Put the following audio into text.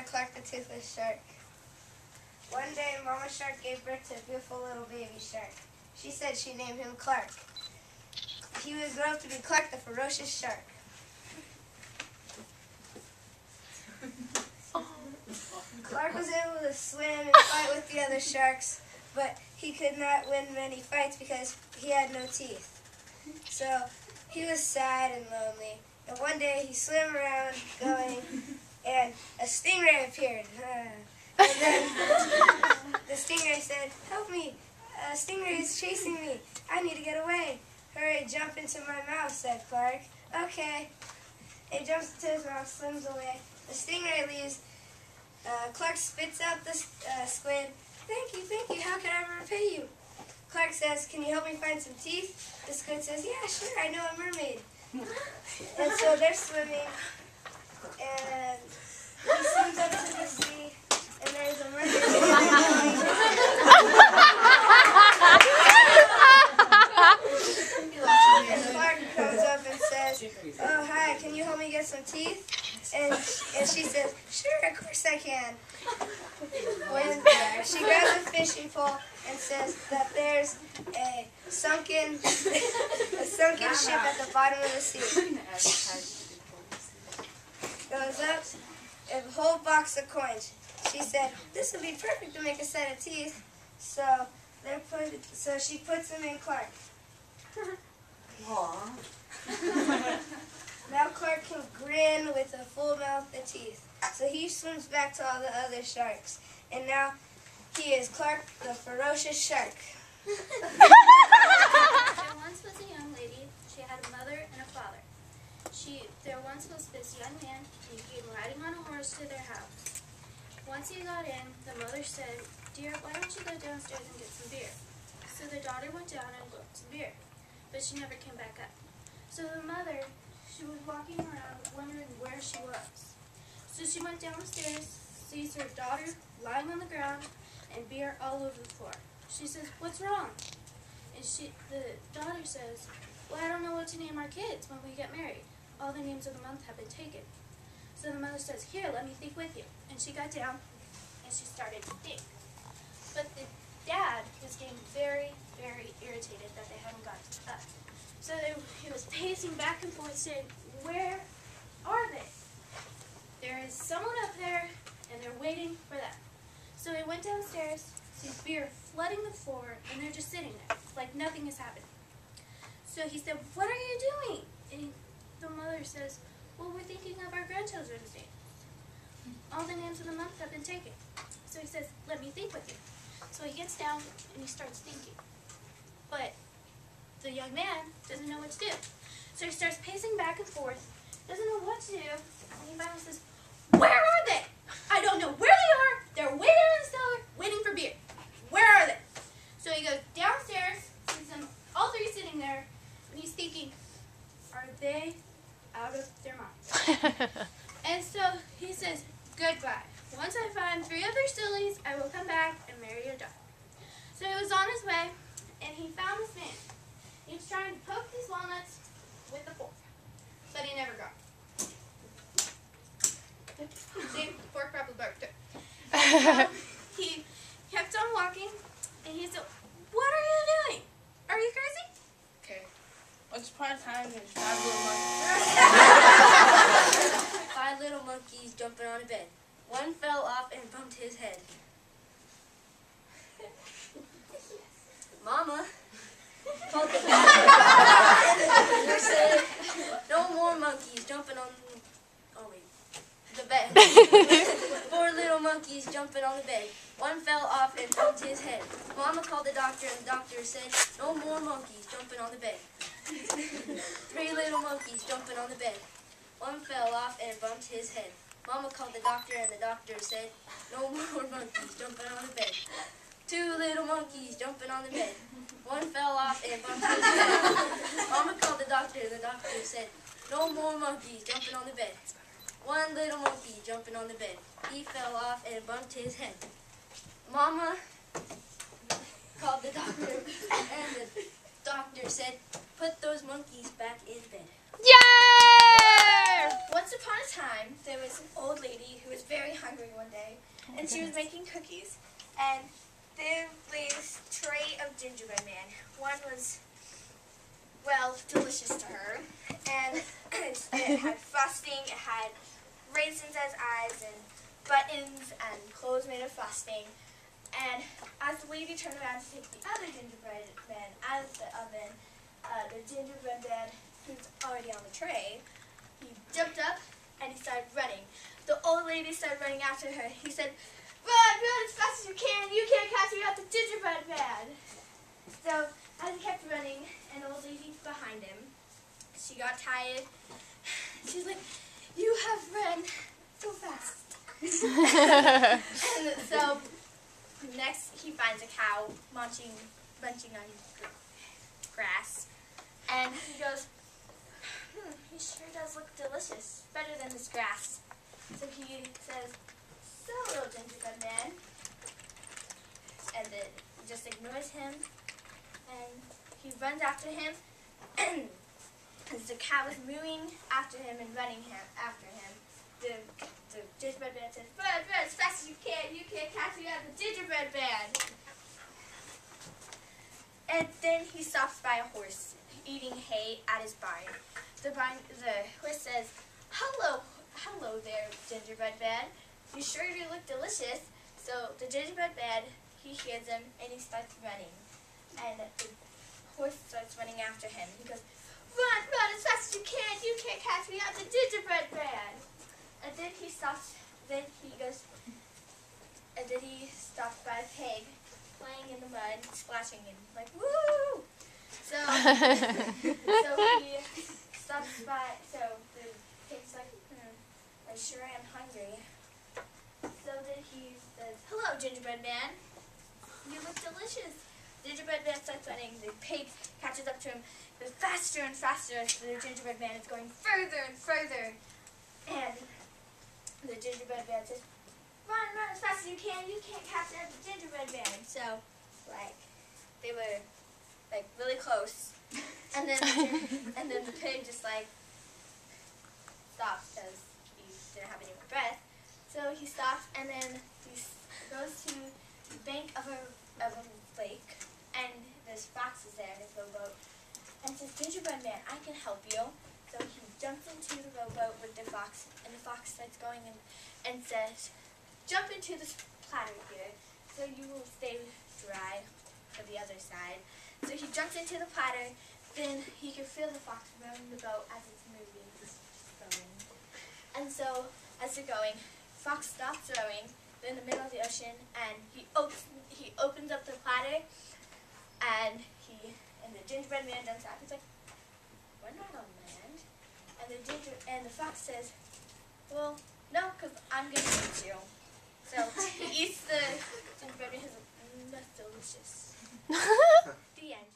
Clark the Toothless Shark. One day, Mama Shark gave birth to a beautiful little baby shark. She said she named him Clark. He would grow up to be Clark the Ferocious Shark. Clark was able to swim and fight with the other sharks, but he could not win many fights because he had no teeth. So he was sad and lonely. And one day he swam around going, and a stingray appeared. And then the stingray said, "Help me, a stingray is chasing me. I need to get away." "Hurry, jump into my mouth," said Clark. "Okay." He jumps into his mouth, swims away. The stingray leaves. Clark spits out the squid. Thank you, how can I repay you?" Clark says, "Can you help me find some teeth?" The squid says, "Yeah, sure, I know a mermaid." And so they're swimming, and he swims up to the sea, and there's a mermaid. And Clark comes up and says, "Oh, hi, can you help me get some teeth?" And she says, "Sure, of course I can." When she grabs a fishing pole and says that there's a sunken ship at the bottom of the sea. Goes up, a whole box of coins. She said, "This would be perfect to make a set of teeth." So she puts them in Clark. Aww. Now Clark can grin with a full mouth of teeth. So he swims back to all the other sharks. And now he is Clark the Ferocious Shark. There once was a young lady. She had a mother and a father. There once was this young man, and he came riding on a horse to their house. Once he got in, the mother said, "Dear, why don't you go downstairs and get some beer?" So the daughter went down and got some beer, but she never came back up. So the mother, she was walking around wondering where she was. So she went downstairs, sees her daughter lying on the ground and beer all over the floor. She says, "What's wrong?" And the daughter says, "Well, I don't know what to name our kids when we get married. All the names of the month have been taken." So the mother says, "Here, let me think with you." And she got down and she started to think. But the dad was getting very, very irritated that they hadn't got up. So he was pacing back and forth saying, "Where are they? There is someone up there and they're waiting for them." So he went downstairs, sees beer flooding the floor, and they're just sitting there like nothing has happened. So he said, "What are you doing?" And the mother says, "Well, we're thinking of our grandchildren's names. All the names of the month have been taken." So he says, "Let me think with you." So he gets down and he starts thinking. But the young man doesn't know what to do. So he starts pacing back and forth, doesn't know what to do, and he finally says, "Where are they? I don't know where they are. They're waiting in the cellar, waiting for beer. Where are they?" So he goes downstairs, sees them all three sitting there, and he's thinking, are they out of their minds? And so he says, "Goodbye. Once I find 3 other sillies, I will come back and marry your daughter." So he was on his way, and he found this man. He was trying to poke these walnuts with a fork, but he never got it. See, the fork probably broke too. So he kept on walking, and he said, "What are you doing? Are you crazy?" Okay. Once upon a time, there's 5 little monkeys. 5 little monkeys jumping on a bed. One fell off and bumped his head. Mama called the doctor said, "No more monkeys jumping on the bed." 4 little monkeys jumping on the bed. One fell off and bumped his head. Mama called the doctor, and the doctor said, "No more monkeys jumping on the bed." 3 little monkeys jumping on the bed. One fell off and bumped his head. Mama called the doctor, and the doctor said, "No more monkeys jumping on the bed." 2 little monkeys jumping on the bed. One fell off and bumped his head. Mama called the doctor, and the doctor said, "No more monkeys jumping on the bed." 1 little monkey jumping on the bed. He fell off and bumped his head. Mama called the doctor, and the doctor said, "Put those monkeys back in bed." Yay! FlipShare. Once upon a time, there was an old lady who was very hungry one day, and she was making cookies. And there was this tray of gingerbread man. One was, well, delicious to her, and it had frosting, it had raisins as eyes, and buttons, and clothes made of frosting. And as the lady turned around to take the other gingerbread man out of the oven, the gingerbread man, who's already on the tray, he jumped up and he started running. The old lady started running after her. He said, "Run, run as fast as you can. You can't catch me out the gingerbread man." So as he kept running, an old lady behind him, she got tired. She's like, "You have run so fast." And so next he finds a cow munching on grass, and he goes, "He sure does look delicious, better than this grass." So he says, "So, little gingerbread man," and then he just ignores him, and he runs after him, as the cow is mooing after him and running after him. The gingerbread man says, "Run, run as fast as you can. You can't catch me out of the gingerbread man." And then he stops by a horse eating hay at his barn. The horse says, "Hello there, gingerbread man. You sure do look delicious." So the gingerbread man, he hears him and he starts running. And the horse starts running after him. He goes, "Run, run as fast as you can. You can't catch me out the gingerbread man." And then he stops. Then he stops by a pig, playing in the mud, splashing and like woo. So he stops by. So the pig's like, "I sure am hungry." So then he says, "Hello, gingerbread man. You look delicious." Gingerbread man starts running. The pig catches up to him, but faster and faster. The gingerbread man is going further and further, and the gingerbread man says, "Run, run as fast as you can. You can't catch the gingerbread man." So, they were really close, and then the pig just stops because he didn't have any more breath. So he stops, and then he goes to the bank of a lake, and this fox is there in his rowboat, and says, "Gingerbread man, I can help you." So he jumps into the rowboat with the fox, and the fox starts going and says, "Jump into this platter here, so you will stay dry for the other side." So he jumps into the platter, then he can feel the fox rowing the boat as it's moving, just going. And so, as they're going, fox stops rowing, they're in the middle of the ocean, and he opens up the platter, and the gingerbread man jumps out. He's like, "We're not on land." And the fox says, "Well, no, because I'm going to eat you." So he eats the gingerbread man. He's like, "That's delicious." The end.